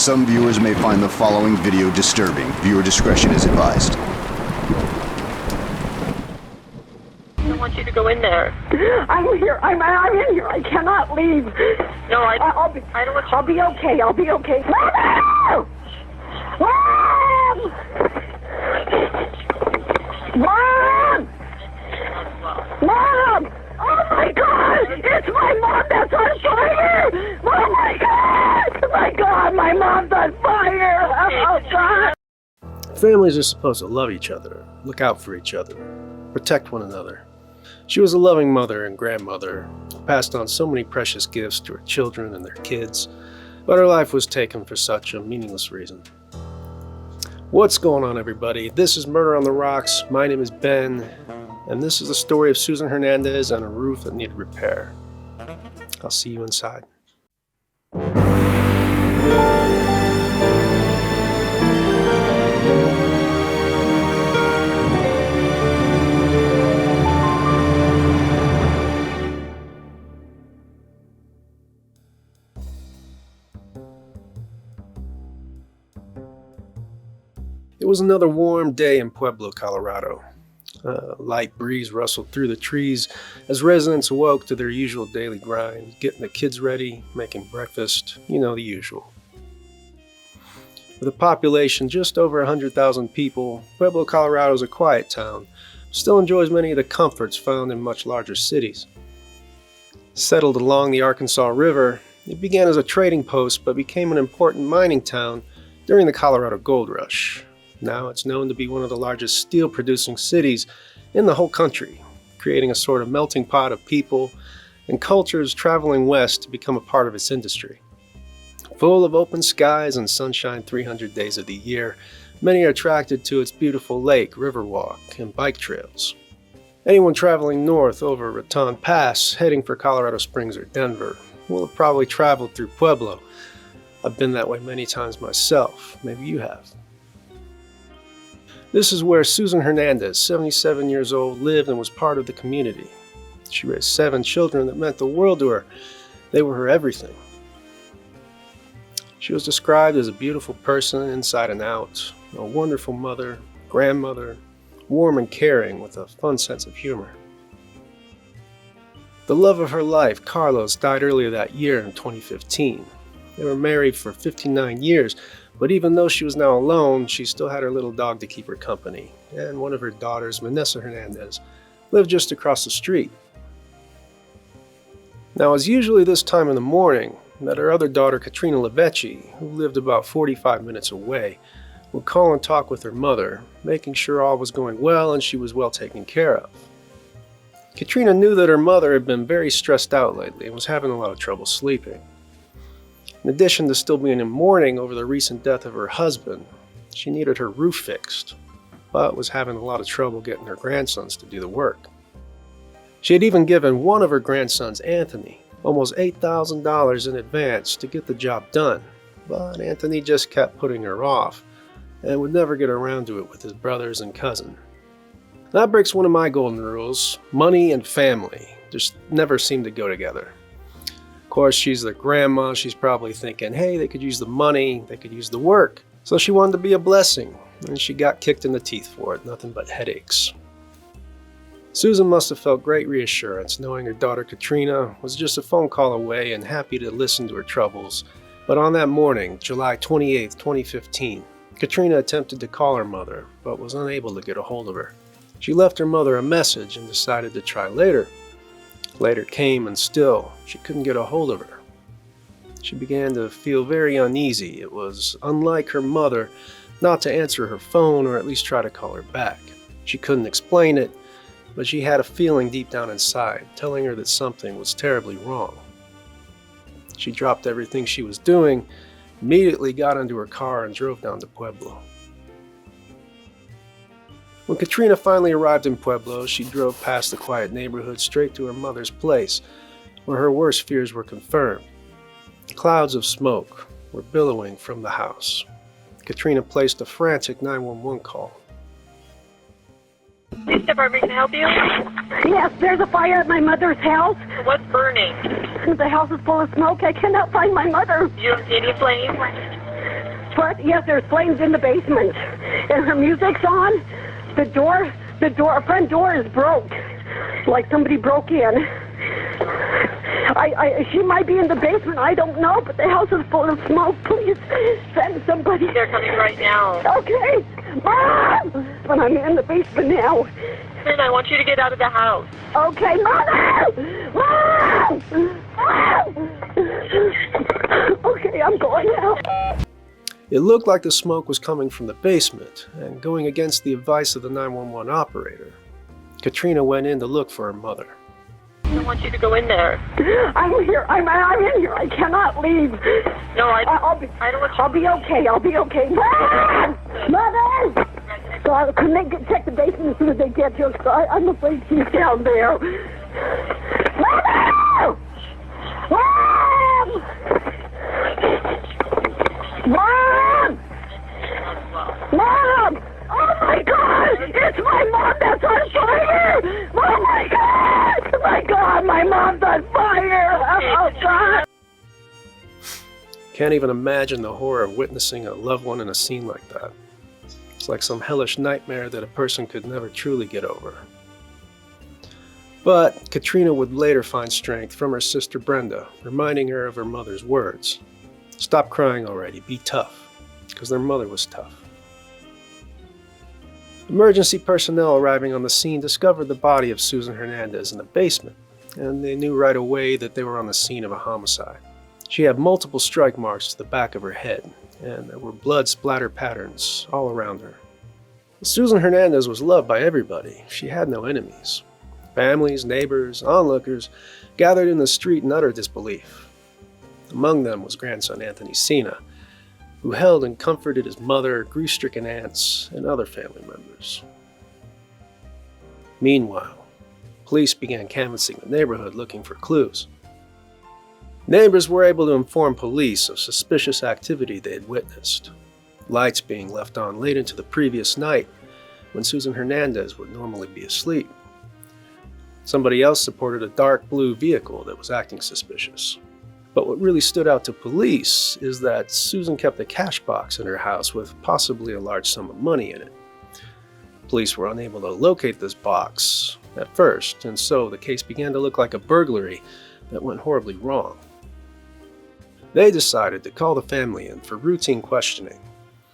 Some viewers may find the following video disturbing. Viewer discretion is advised. I don't want you to go in there. I'm here. I'm in here. I cannot leave. No, I'll be okay. I'll be okay. Mom! Mom! Mom! Mom! Oh my God! It's my mom that's on fire! Oh my God! My God! My mom's on fire! Oh God! Families are supposed to love each other, look out for each other, protect one another. She was a loving mother and grandmother, who passed on so many precious gifts to her children and their kids, but her life was taken for such a meaningless reason. What's going on, everybody? This is Murder on the Rocks. My name is Ben, and this is the story of Susan Hernandez and a roof that needed repair. I'll see you inside. It was another warm day in Pueblo, Colorado. A light breeze rustled through the trees as residents awoke to their usual daily grind, getting the kids ready, making breakfast, the usual. With a population just over 100,000 people, Pueblo, Colorado is a quiet town, but still enjoys many of the comforts found in much larger cities. Settled along the Arkansas River, it began as a trading post but became an important mining town during the Colorado Gold Rush. Now it's known to be one of the largest steel-producing cities in the whole country, creating a sort of melting pot of people and cultures traveling west to become a part of its industry. Full of open skies and sunshine 300 days of the year, many are attracted to its beautiful lake, riverwalk, and bike trails. Anyone traveling north over Raton Pass, heading for Colorado Springs or Denver, will have probably traveled through Pueblo. I've been that way many times myself. Maybe you have. This is where Susan Hernandez, 77 years old, lived and was part of the community. She raised 7 children that meant the world to her. They were her everything. She was described as a beautiful person inside and out, a wonderful mother, grandmother, warm and caring with a fun sense of humor. The love of her life, Carlos, died earlier that year in 2015. They were married for 59 years, but even though she was now alone, she still had her little dog to keep her company, and one of her daughters, Vanessa Hernandez, lived just across the street. Now, it was usually this time in the morning that her other daughter, Katrina Levechi, who lived about 45 minutes away, would call and talk with her mother, making sure all was going well and she was well taken care of. Katrina knew that her mother had been very stressed out lately and was having a lot of trouble sleeping. In addition to still being in mourning over the recent death of her husband, she needed her roof fixed, but was having a lot of trouble getting her grandsons to do the work. She had even given one of her grandsons, Anthony, almost $8,000 in advance to get the job done, but Anthony just kept putting her off and would never get around to it with his brothers and cousin. That breaks one of my golden rules: money and family just never seem to go together. Of course, she's their grandma. She's probably thinking, hey, they could use the money, they could use the work. So she wanted to be a blessing, and she got kicked in the teeth for it, nothing but headaches. Susan must have felt great reassurance knowing her daughter Katrina was just a phone call away and happy to listen to her troubles. But on that morning, July 28, 2015, Katrina attempted to call her mother, but was unable to get a hold of her. She left her mother a message and decided to try later. Later came, and still, she couldn't get a hold of her. She began to feel very uneasy. It was unlike her mother not to answer her phone or at least try to call her back. She couldn't explain it, but she had a feeling deep down inside, telling her that something was terribly wrong. She dropped everything she was doing, immediately got into her car and drove down to Pueblo. When Katrina finally arrived in Pueblo, she drove past the quiet neighborhood straight to her mother's place, where her worst fears were confirmed. Clouds of smoke were billowing from the house. Katrina placed a frantic 911 call. Police department can help you? Yes, there's a fire at my mother's house. What's burning? The house is full of smoke. I cannot find my mother. You don't see any flames? What? Yes, there's flames in the basement. And her music's on. The front door is broke. Like somebody broke in. She might be in the basement, I don't know, but the house is full of smoke. Please send somebody. They're coming right now. Okay. Mom! But I'm in the basement now. Lynn, I want you to get out of the house. Okay, Mother! Mom! Mom! Okay, I'm going out. It looked like the smoke was coming from the basement, and going against the advice of the 911 operator, Katrina went in to look for her mother. I want you to go in there. I'm here. I'm in here. I cannot leave. No, I don't want you. I'll be okay. I'll be okay. Mom! Mother! So can they check the basement as soon as they get here? I'm afraid she's down there. Mother! Mom! Mom! Mom! Oh my God! It's my mom that's on fire! Oh my God! My God! My mom's on fire! Oh God! Can't even imagine the horror of witnessing a loved one in a scene like that. It's like some hellish nightmare that a person could never truly get over. But Katrina would later find strength from her sister Brenda, reminding her of her mother's words. Stop crying already, be tough, because their mother was tough. Emergency personnel arriving on the scene discovered the body of Susan Hernandez in the basement, and they knew right away that they were on the scene of a homicide. She had multiple strike marks to the back of her head, and there were blood splatter patterns all around her. Susan Hernandez was loved by everybody. She had no enemies. Families, neighbors, onlookers gathered in the street in utter disbelief. Among them was grandson Anthony Sena, who held and comforted his mother, grief-stricken aunts, and other family members. Meanwhile, police began canvassing the neighborhood looking for clues. Neighbors were able to inform police of suspicious activity they had witnessed. Lights being left on late into the previous night when Susan Hernandez would normally be asleep. Somebody else reported a dark blue vehicle that was acting suspicious. But what really stood out to police is that Susan kept a cash box in her house with possibly a large sum of money in it. Police were unable to locate this box at first, and so the case began to look like a burglary that went horribly wrong. They decided to call the family in for routine questioning,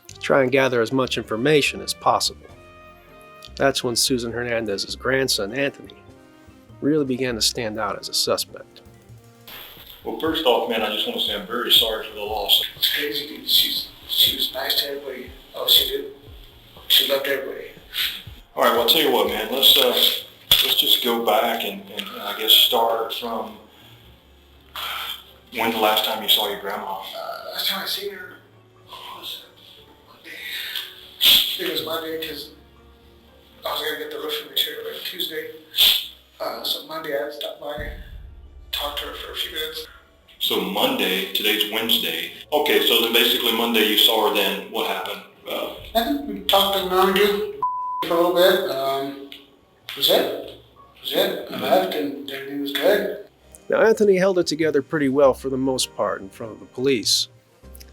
to try and gather as much information as possible. That's when Susan Hernandez's grandson, Anthony, really began to stand out as a suspect. Well, first off, man, I just want to say I'm very sorry for the loss. It's crazy, dude. She was nice to everybody. Oh, she did. She loved everybody. All right, well, I'll tell you what, man. Let's just go back and I guess start from when's the last time you saw your grandma? Last time I seen her was Monday. I think it was Monday because I was gonna get the roofing material like Tuesday. So Monday I had stopped by, talked to her for a few minutes. So Monday, today's Wednesday. Okay, so then basically Monday you saw her. Then what happened? And we talked around you for a little bit. Was it. I left and everything was good. Now, Anthony held it together pretty well for the most part in front of the police.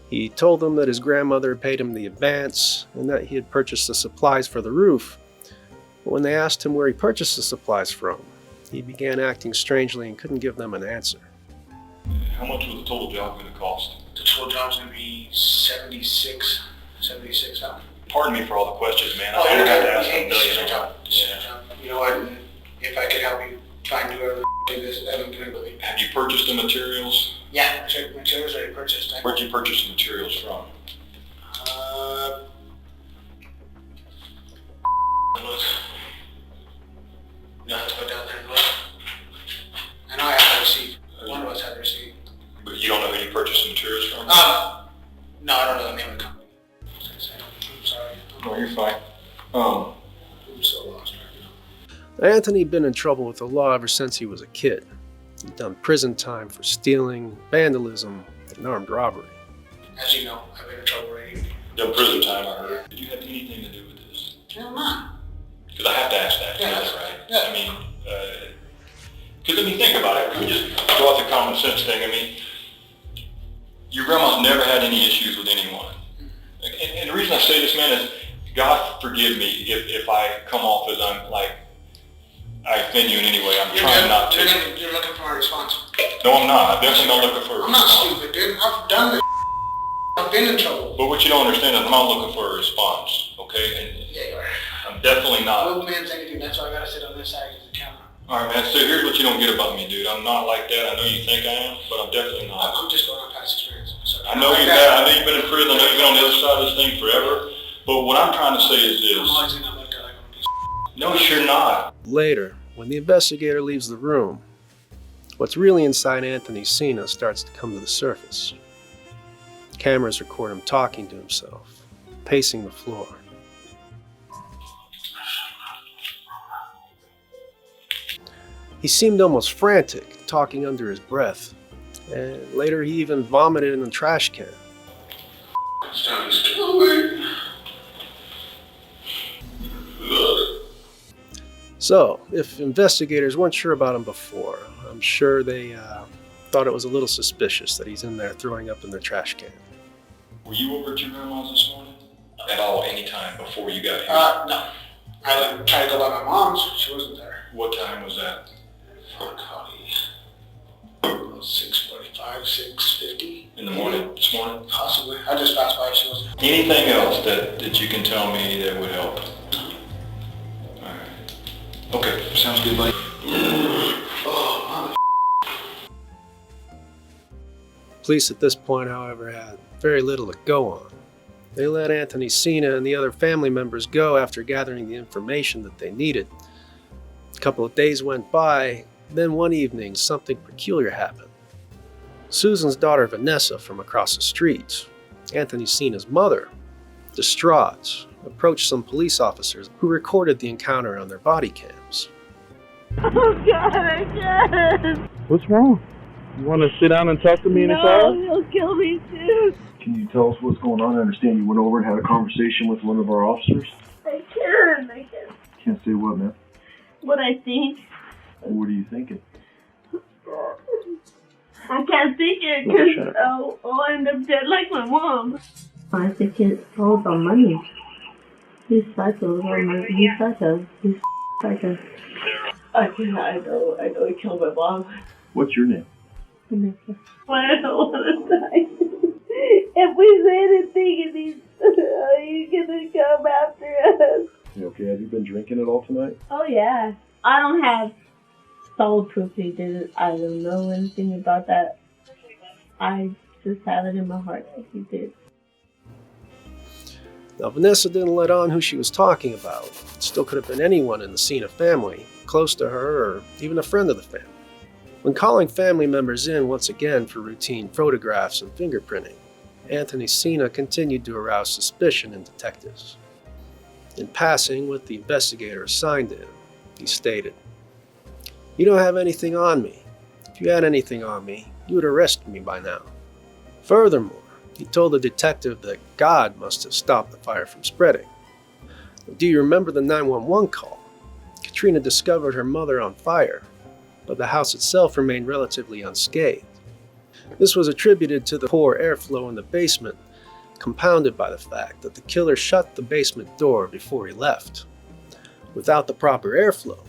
He told them that his grandmother paid him the advance and that he had purchased the supplies for the roof. But when they asked him where he purchased the supplies from, he began acting strangely and couldn't give them an answer. How much was the total job going to cost? The total job's gonna be 76 out. Pardon me for all the questions, man. Oh, I you're had good. to ask a million. Job. You know what? If I could help you find whoever did this, that'd be good. Have you purchased the materials? Yeah, materials already purchased. Where'd you purchase the materials from? You have to go down there and look. I know I have the receipt. One of us had the receipt. But you don't know who you purchased the materials from? No, I don't know the name of the company. I'm sorry. No, you're fine. I'm so lost right now. Anthony had been in trouble with the law ever since he was a kid. He'd done prison time for stealing, vandalism, and armed robbery. As you know, I've been in trouble already. Done prison time, I heard. Did you have anything to do with this? No, I'm not. Because I have to ask that. Yeah, that's that's right. yeah. I mean, because think about it. We just go out the common sense thing. I mean, your grandma's never had any issues with anyone. and the reason I say this, man, is God forgive me if I come off as I offend you in any way. I'm trying not to. You're looking for a response. No, I'm not. I'm definitely not looking for a I'm not response. stupid, dude. I've done this. I've been in trouble. But what you don't understand is I'm not looking for a response, okay? And Yeah, you are. I'm definitely not. Old man thing to do. That's why I gotta sit on this side of the camera. All right, man, so here's what you don't get about me, dude. I'm not like that. I know you think I am, but I'm definitely not. I'm just going on past experience. So, I know you've been in prison. I know you've been on the other side of this thing forever. But what I'm trying to say is I'm this. always gonna look at like a piece of No, you're not. Later, when the investigator leaves the room, what's really inside Anthony Sina starts to come to the surface. Cameras record him talking to himself, pacing the floor. He seemed almost frantic, talking under his breath, and later he even vomited in the trash can. It's time to steal away. So, if investigators weren't sure about him before, I'm sure they thought it was a little suspicious that he's in there throwing up in the trash can. Were you over at your grandma's this morning? At all, any time before you got here? No. I tried to go by my mom's. She wasn't there. What time was that? Probably 6:45, 6:50. In the morning, this morning? Possibly. I just passed by. She wasn't. Anything else that you can tell me that would help? All right. Okay, sounds good, buddy. Oh, Police at this point, however, had very little to go on. They let Anthony Sina and the other family members go after gathering the information that they needed. A couple of days went by, then one evening something peculiar happened. Susan's daughter Vanessa from across the street, Anthony Sina's mother, distraught, approached some police officers who recorded the encounter on their body cams. Oh God, I can't. What's wrong? You want to sit down and talk to me in the car? No, he'll kill me too. Can you tell us what's going on? I understand you went over and had a conversation with one of our officers. I can't. Can't say what, man. What I think. What are you thinking? I can't think it because I'll end up dead like my mom. I think it's all about money. He's psycho. He's psycho. He's psycho. I know he killed my mom. What's your name? Vanessa. But I don't want to die. If we say anything and he's gonna come after us. You okay? Have you been drinking at all tonight? Oh yeah. I don't have soul proof he did it. I don't know anything about that. I just have it in my heart that he did. Now, Vanessa didn't let on who she was talking about. It still could have been anyone in the Sina family, close to her, or even a friend of the family. When calling family members in once again for routine photographs and fingerprinting, Anthony Sina continued to arouse suspicion in detectives. In passing with the investigator assigned to him, he stated, "You don't have anything on me. If you had anything on me, you would arrest me by now." Furthermore, he told the detective that God must have stopped the fire from spreading. Do you remember the 911 call? Katrina discovered her mother on fire, but the house itself remained relatively unscathed. This was attributed to the poor airflow in the basement, compounded by the fact that the killer shut the basement door before he left. Without the proper airflow,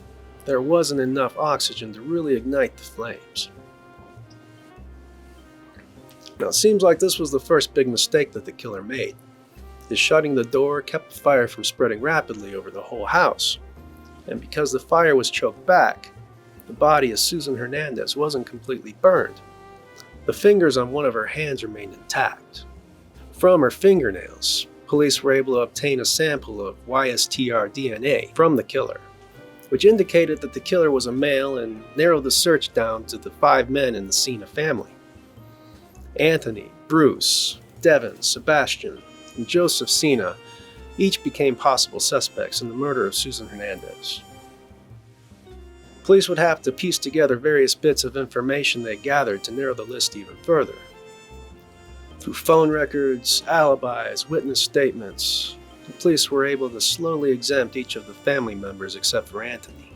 there wasn't enough oxygen to really ignite the flames. Now, it seems like this was the first big mistake that the killer made. His shutting the door kept the fire from spreading rapidly over the whole house, and because the fire was choked back, the body of Susan Hernandez wasn't completely burned. The fingers on one of her hands remained intact. From her fingernails, police were able to obtain a sample of YSTR DNA from the killer, which indicated that the killer was a male and narrowed the search down to the 5 men in the Sina family. Anthony, Bruce, Devin, Sebastian, and Joseph Sina each became possible suspects in the murder of Susan Hernandez. Police would have to piece together various bits of information they gathered to narrow the list even further. Through phone records, alibis, witness statements, the police were able to slowly exempt each of the family members except for Anthony.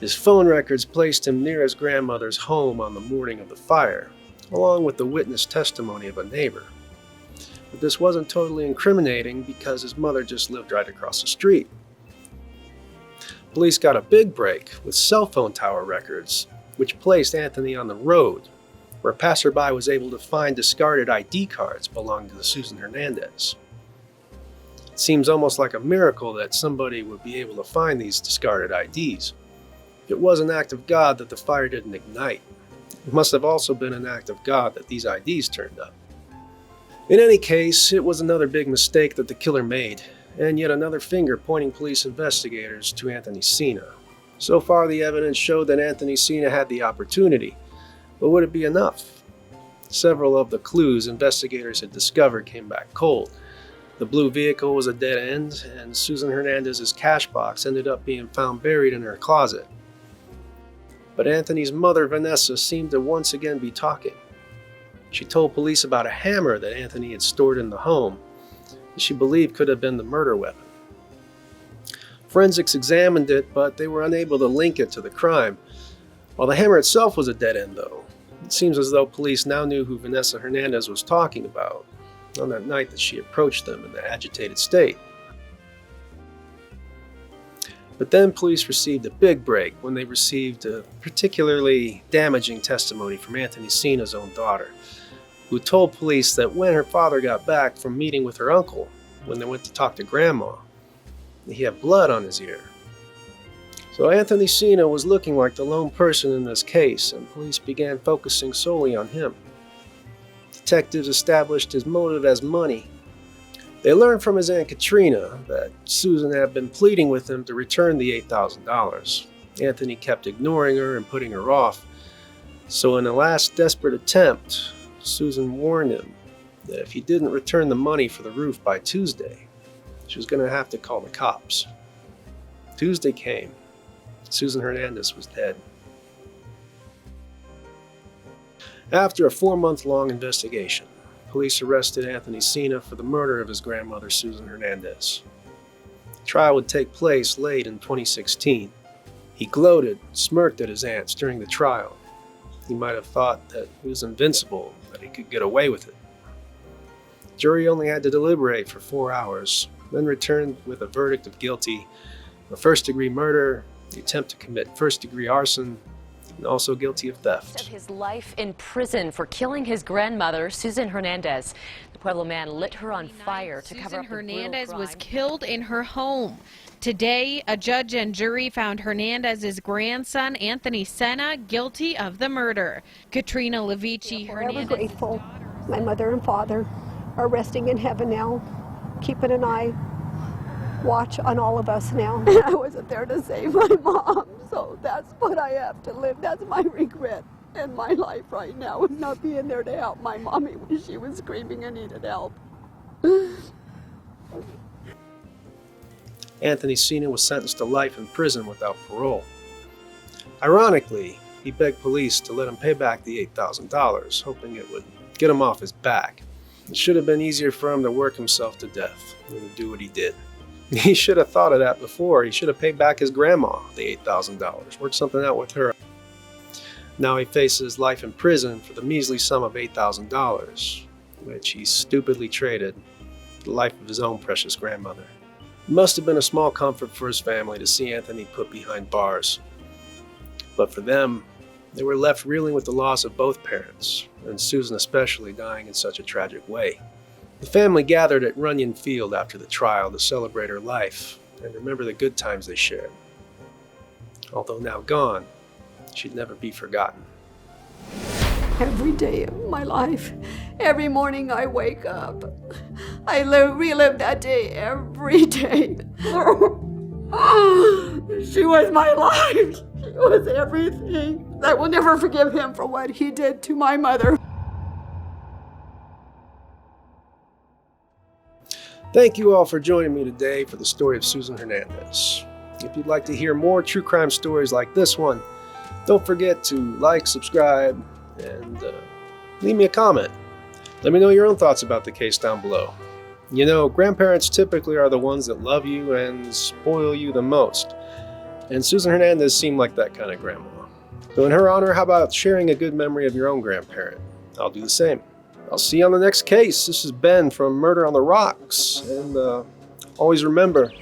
His phone records placed him near his grandmother's home on the morning of the fire, along with the witness testimony of a neighbor. But this wasn't totally incriminating because his mother just lived right across the street. Police got a big break with cell phone tower records, which placed Anthony on the road, where a passerby was able to find discarded ID cards belonging to the Susan Hernandez. It seems almost like a miracle that somebody would be able to find these discarded IDs. It was an act of God that the fire didn't ignite. It must have also been an act of God that these IDs turned up. In any case, it was another big mistake that the killer made, and yet another finger pointing police investigators to Anthony Sena. So far, the evidence showed that Anthony Sena had the opportunity, but would it be enough? Several of the clues investigators had discovered came back cold. The blue vehicle was a dead end, and Susan Hernandez's cash box ended up being found buried in her closet. But Anthony's mother, Vanessa, seemed to once again be talking. She told police about a hammer that Anthony had stored in the home, that she believed could have been the murder weapon. Forensics examined it, but they were unable to link it to the crime. While the hammer itself was a dead end, though, it seems as though police now knew who Vanessa Hernandez was talking about on that night that she approached them in the agitated state. But then police received a big break when they received a particularly damaging testimony from Anthony Sena's own daughter, who told police that when her father got back from meeting with her uncle, when they went to talk to Grandma, he had blood on his ear. So Anthony Sena was looking like the lone person in this case, and police began focusing solely on him. Detectives established his motive as money. They learned from his Aunt Katrina that Susan had been pleading with him to return the $8,000. Anthony kept ignoring her and putting her off. So in a last desperate attempt, Susan warned him that if he didn't return the money for the roof by Tuesday, she was going to have to call the cops. Tuesday came. Susan Hernandez was dead. After a 4-month-long investigation, police arrested Anthony Sena for the murder of his grandmother, Susan Hernandez. The trial would take place late in 2016. He gloated, smirked at his aunts during the trial. He might have thought that he was invincible, that he could get away with it. The jury only had to deliberate for 4 hours, then returned with a verdict of guilty for first-degree murder, the attempt to commit first-degree arson, and also guilty of theft. Of his life in prison for killing his grandmother, Susan Hernandez. The Pueblo man lit her on fire to cover up the brutal crime. Susan Hernandez was killed in her home. Today, a judge and jury found Hernandez's grandson, Anthony Sena, guilty of the murder. Katrina Levici Hernandez. Forever grateful. My mother and father are resting in heaven now, keeping an eye, watch on all of us now. I wasn't there to save my mom, so that's what I have to live. That's my regret in my life right now, is not being there to help my mommy when she was screaming and needed help. Anthony Sena was sentenced to life in prison without parole. Ironically, he begged police to let him pay back the $8,000, hoping it would get him off his back. It should have been easier for him to work himself to death than to do what he did. He should have thought of that before. He should have paid back his grandma the $8,000, worked something out with her. Now he faces life in prison for the measly sum of $8,000, which he stupidly traded for the life of his own precious grandmother. It must have been a small comfort for his family to see Anthony put behind bars. But for them, they were left reeling with the loss of both parents, and Susan especially dying in such a tragic way. The family gathered at Runyon Field after the trial to celebrate her life and remember the good times they shared. Although now gone, she'd never be forgotten. Every day of my life, every morning I wake up, I relive that day every day. She was my life. She was everything. I will never forgive him for what he did to my mother. Thank you all for joining me today for the story of Susan Hernandez. If you'd like to hear more true crime stories like this one, don't forget to like, subscribe, and leave me a comment. Let me know your own thoughts about the case down below. You know, grandparents typically are the ones that love you and spoil you the most. And Susan Hernandez seemed like that kind of grandma. So in her honor, how about sharing a good memory of your own grandparent? I'll do the same. I'll see you on the next case. This is Ben from Murder on the Rocks. And always remember,